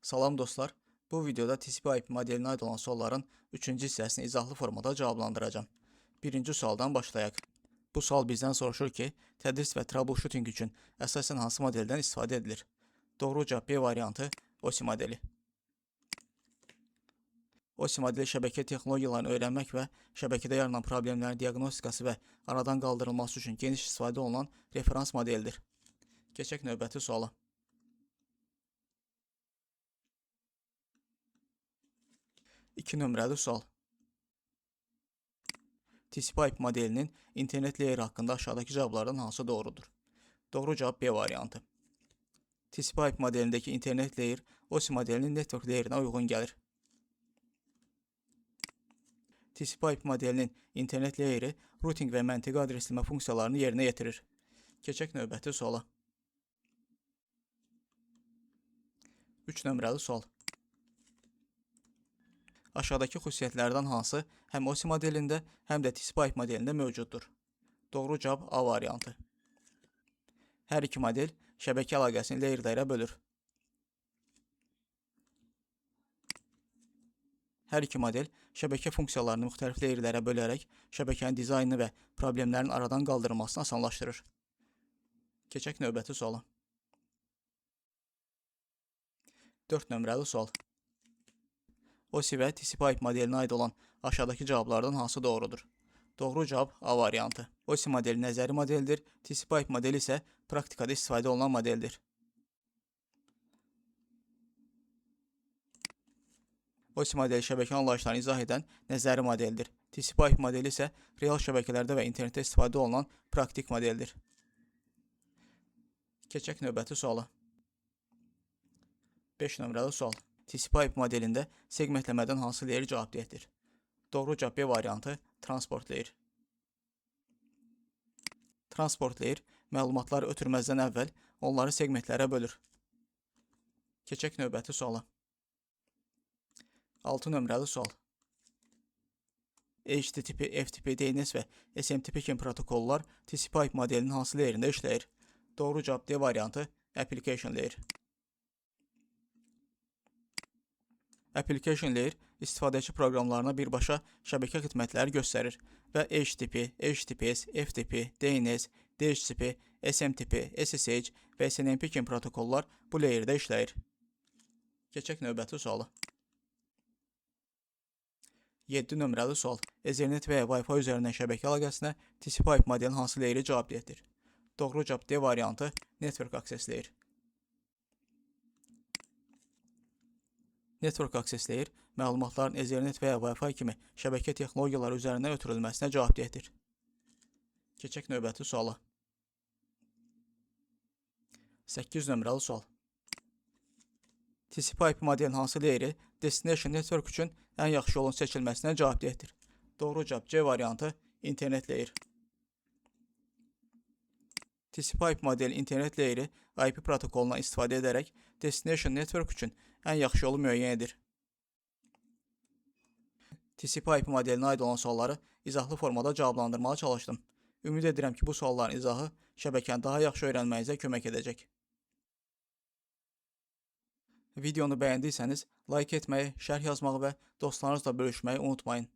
Salam dostlar, bu videoda TCP/IP modelinə aid olan sualların 3-cü hissəsini izahlı formada cavablandıracağım. Birinci sualdan başlayaq. Bu sual bizdən soruşur ki, tədris və troubleshooting üçün əsasən hansı modeldən istifadə edilir? Doğru cavab B variantı OSI modeli. OSI modeli şəbəkə texnologiyalarını öyrənmək və şəbəkədə yaranan problemlərin diaqnostikası və aradan qaldırılması üçün geniş istifadə olunan referans modelidir. Keçək növbəti suala. 2 nömrəli sual. TCP/IP modelinin internet layeri haqqında aşağıdakı cavablardan hansı doğrudur? Doğru cavab B variantı. TCP/IP modelindəki internet layer OSI modelinin network layerinə uyğun gəlir. TCP/IP modelinin internet layeri routing və məntiqi adreslənmə funksiyalarını yerinə yetirir. Keçək növbəti suala. 3 nömrəli sual. Aşağıdakı xüsusiyyətlərdən hansı həm OSI modelində, həm də TCP/IP modelində mövcuddur? Doğru cavab A variantı. Hər iki model şəbəkə əlaqəsini layerlərə bölür. Hər iki model şəbəkə funksiyalarını müxtəlif layerlərə bölərək şəbəkənin dizaynını və problemlərin aradan qaldırılmasını asanlaşdırır. Keçək növbəti suala. 4 nömrəli sual. OSI və TCP/IP modelinə aid olan aşağıdakı cavablardan hansı doğrudur? Doğru cavab A variantı. OSI modeli nəzəri modeldir, TCP/IP modeli isə praktikada istifadə olunan modeldir. OSI modeli şəbəkə anlayışlarını izah edən nəzəri modeldir. TCP/IP modeli isə real şəbəkələrdə və internetdə istifadə olunan praktik modeldir. Keçək növbəti suala. 5 nömrəli sual. TCP/IP modelində segmentləmədən hansı layer cavabdehdir? Doğru cavab B variantı transport layer. Transport layer məlumatları ötürməzdən əvvəl onları segmentlərə bölür. Keçək növbəti suala. 6 nömrəli sual. HTTP, FTP, DNS və SMTP kimi protokollar TCP/IP modelinin hansı layerində işləyir? Doğru cavab D variantı application layer. Application layer istifadəçi proqramlarına birbaşa şəbəkə xidmətləri göstərir və HTTP, HTTPS, FTP, DNS, DHCP, SMTP, SSH və SNMP kimi protokollar bu layerdə işləyir. Keçək növbəti suala. 7 nömrəli sual. Ethernet və ya Wi-Fi üzərindən şəbəkə əlaqəsinə TCP/IP modelinin hansı layeri cavabdehdir? Doğru cavab D variantı network access layer. Network access layer məlumatların Ethernet və ya Wi-Fi kimi şəbəkə texnologiyaları üzərindən ötürülməsinə cavabdehdir. Keçək növbəti suala. 8 nömrəli sual. TCP/IP modelinin hansı layeri destination network üçün ən yaxşı yolun seçilməsinə cavabdehdir? Doğru cavab C variantı internet layer. TCP/IP modeli internet layeri IP protokolundan istifadə edərək destination network üçün ən yaxşı yolu müəyyən edir. TCP/IP modelinə aid olan sualları izahlı formada cavablandırmağa çalışdım. Ümid edirəm ki, bu sualların izahı şəbəkəni daha yaxşı öyrənməyinizə kömək edəcək. Videonu bəyəndiysəniz, like etməyi, şərh yazmağı və dostlarınızla bölüşməyi unutmayın.